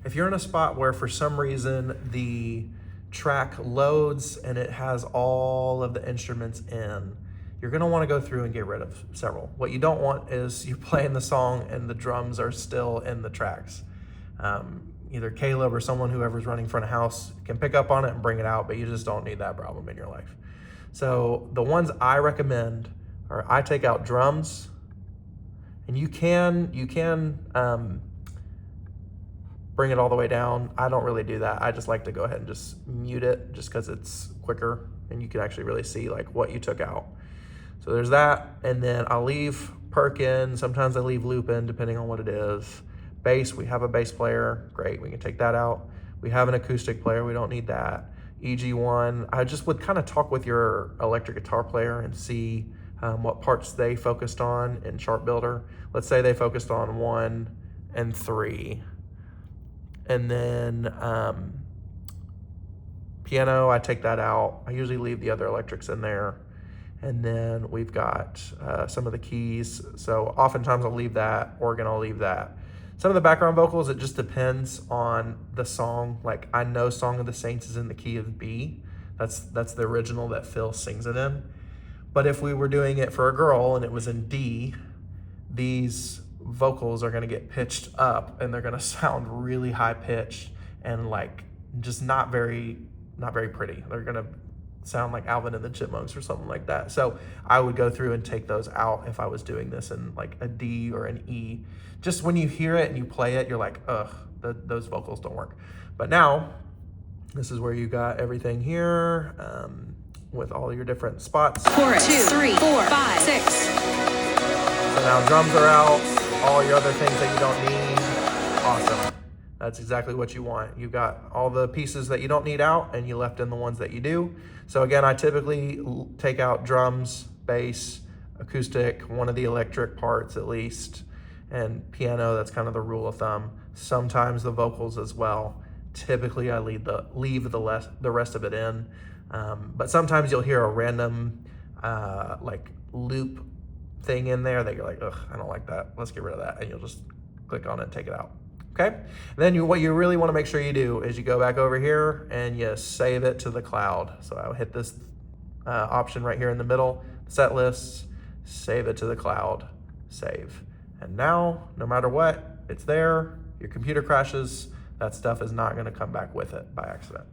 If you're in a spot where for some reason the track loads and it has all of the instruments in, you're gonna wanna go through and get rid of several. What you don't want is you playing the song and the drums are still in the tracks. Either Caleb or someone, whoever's running front of house, can pick up on it and bring it out, but you just don't need that problem in your life. So the ones I recommend are, I take out drums, and you can bring it all the way down. I don't really do that. I just like to go ahead and just mute it, just because it's quicker and you can actually really see like what you took out. So there's that, and then I'll leave perk in. Sometimes I leave loop in, depending on what it is. Bass, we have a bass player, great, we can take that out. We have an acoustic player, we don't need that. EG1, I just would kind of talk with your electric guitar player and see what parts they focused on in Chart Builder. Let's say they focused on 1 and 3. And then piano, I take that out. I usually leave the other electrics in there. And then we've got some of the keys. So oftentimes I'll leave that. Organ, I'll leave that. Some of the background vocals, it just depends on the song. Like, I know Song of the Saints is in the key of B. That's the original that Phil sings it in. But if we were doing it for a girl and it was in D, these vocals are gonna get pitched up and they're gonna sound really high pitched and like just not very pretty. They're gonna sound like Alvin and the Chipmunks or something like that. So I would go through and take those out if I was doing this in like a D or an E. Just when you hear it and you play it, you're like, ugh, those vocals don't work. But now, this is where you got everything here with all your different spots. 4, 2, 3, 4, 5, 6. So now drums are out, all your other things that you don't need, awesome. That's exactly what you want. You've got all the pieces that you don't need out and you left in the ones that you do. So again, I typically take out drums, bass, acoustic, one of the electric parts at least, and piano. That's kind of the rule of thumb. Sometimes the vocals as well. Typically I leave the rest of it in. But sometimes you'll hear a random like loop thing in there that you're like, ugh, I don't like that. Let's get rid of that. And you'll just click on it and take it out. Okay, then what you really want to make sure you do is you go back over here and you save it to the cloud. So I'll hit this option right here in the middle, set lists, save it to the cloud, save. And now, no matter what, it's there. Your computer crashes, that stuff is not going to come back with it by accident.